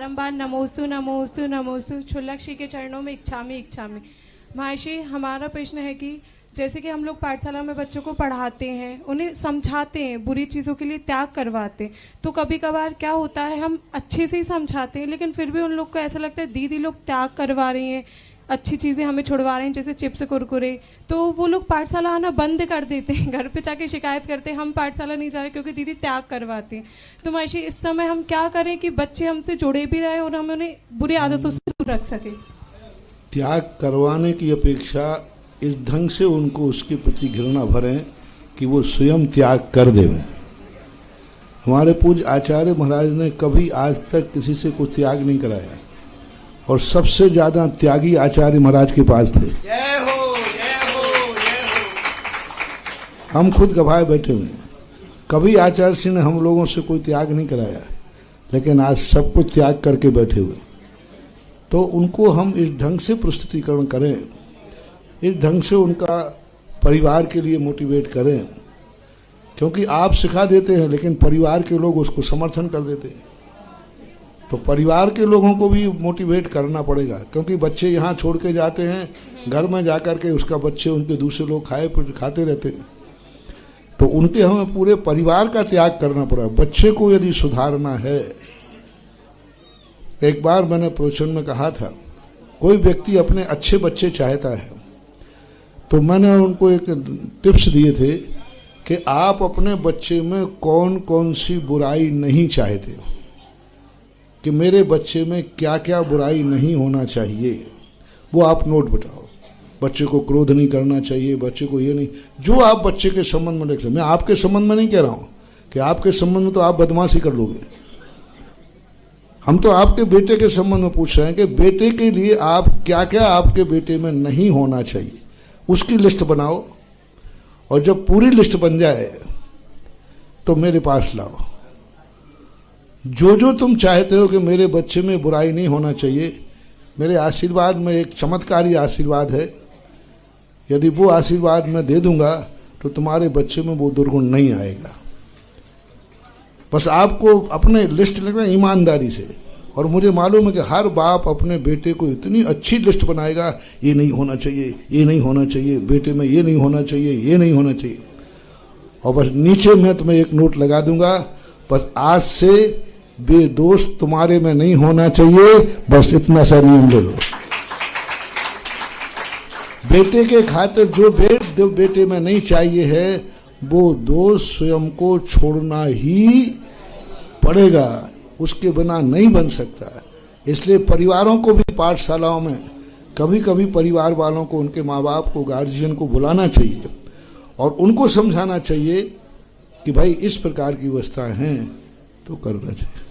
बारंबार नमोस्तु नमोस्तु नमोस्तु क्षुल्लक के चरणों में इच्छामि इच्छामि। महर्षि, हमारा प्रश्न है कि जैसे कि हम लोग पाठशाला में बच्चों को पढ़ाते हैं, उन्हें समझाते हैं, बुरी चीज़ों के लिए त्याग करवाते हैं, तो कभी कभार क्या होता है, हम अच्छे से ही समझाते हैं लेकिन फिर भी उन लोग को ऐसा लगता है दीदी लोग त्याग करवा रही हैं, अच्छी चीज़ें हमें छुड़वा रहे हैं, जैसे चिप्स कुरकुरे, तो वो लोग पाठशाला आना बंद कर देते हैं, घर पे जाके शिकायत करते हैं हम पाठशाला नहीं जा रहे क्योंकि दीदी त्याग करवाते हैं। तो महर्षि, इस समय हम क्या करें कि बच्चे हमसे जुड़े भी रहे और हम उन्हें बुरी आदतों से दूर रख सकें? त्याग करवाने की अपेक्षा इस ढंग से उनको उसके प्रति घृणा भरें कि वो स्वयं त्याग कर देवें। हमारे पूज्य आचार्य महाराज ने कभी आज तक किसी से कोई त्याग नहीं कराया और सबसे ज्यादा त्यागी आचार्य महाराज के पास थे। जय हो, जय हो, जय हो। हम खुद गवाह बैठे हुए हैं, कभी आचार्य सिंह ने हम लोगों से कोई त्याग नहीं कराया, लेकिन आज सब कुछ त्याग करके बैठे हुए। तो उनको हम इस ढंग से प्रस्तुतिकरण करें, इस ढंग से उनका परिवार के लिए मोटिवेट करें, क्योंकि आप सिखा देते हैं लेकिन परिवार के लोग उसको समर्थन कर देते हैं। तो परिवार के लोगों को भी मोटिवेट करना पड़ेगा, क्योंकि बच्चे यहाँ छोड़ के जाते हैं, घर में जाकर के उसका बच्चे उनके दूसरे लोग खाते रहते हैं। तो उनके हमें पूरे परिवार का त्याग करना पड़ेगा। बच्चे को यदि सुधारना है, एक बार मैंने प्रवचन में कहा था, कोई व्यक्ति अपने अच्छे बच्चे चाहता है तो मैंने उनको एक टिप्स दिए थे कि आप अपने बच्चे में कौन कौन सी बुराई नहीं चाहते हो, कि मेरे बच्चे में क्या क्या बुराई नहीं होना चाहिए, वो आप नोट बताओ। बच्चे को क्रोध नहीं करना चाहिए, बच्चे को ये नहीं, जो आप बच्चे के संबंध में देख, मैं आपके संबंध में नहीं कह रहा हूं कि आपके संबंध में तो आप बदमाशी कर लोगे। हम तो आपके बेटे के संबंध में पूछ रहे हैं कि बेटे के लिए आप क्या क्या आपके बेटे में नहीं होना चाहिए, उसकी लिस्ट बनाओ, और जब पूरी लिस्ट बन जाए तो मेरे पास लाओ। जो जो तुम चाहते हो कि मेरे बच्चे में बुराई नहीं होना चाहिए, मेरे आशीर्वाद में एक चमत्कारी आशीर्वाद है, यदि वो आशीर्वाद मैं दे दूंगा तो तुम्हारे बच्चे में वो दुर्गुण नहीं आएगा। बस आपको अपने लिस्ट लगना ईमानदारी से, और मुझे मालूम है कि हर बाप अपने बेटे को इतनी अच्छी लिस्ट बनाएगा, ये नहीं होना चाहिए, ये नहीं होना चाहिए, बेटे में ये नहीं होना चाहिए, ये नहीं होना चाहिए। और बस नीचे मैं तुम्हें एक नोट लगा दूंगा, बस आज से बेदोष तुम्हारे में नहीं होना चाहिए, बस इतना सा नियम ले लो। बेटे के खातिर जो बेटे में नहीं चाहिए है, वो दोष स्वयं को छोड़ना ही पड़ेगा, उसके बिना नहीं बन सकता। इसलिए परिवारों को भी पाठशालाओं में कभी कभी परिवार वालों को, उनके माँ बाप को, गार्जियन को बुलाना चाहिए और उनको समझाना चाहिए कि भाई इस प्रकार की व्यवस्था है तो करना चाहिए।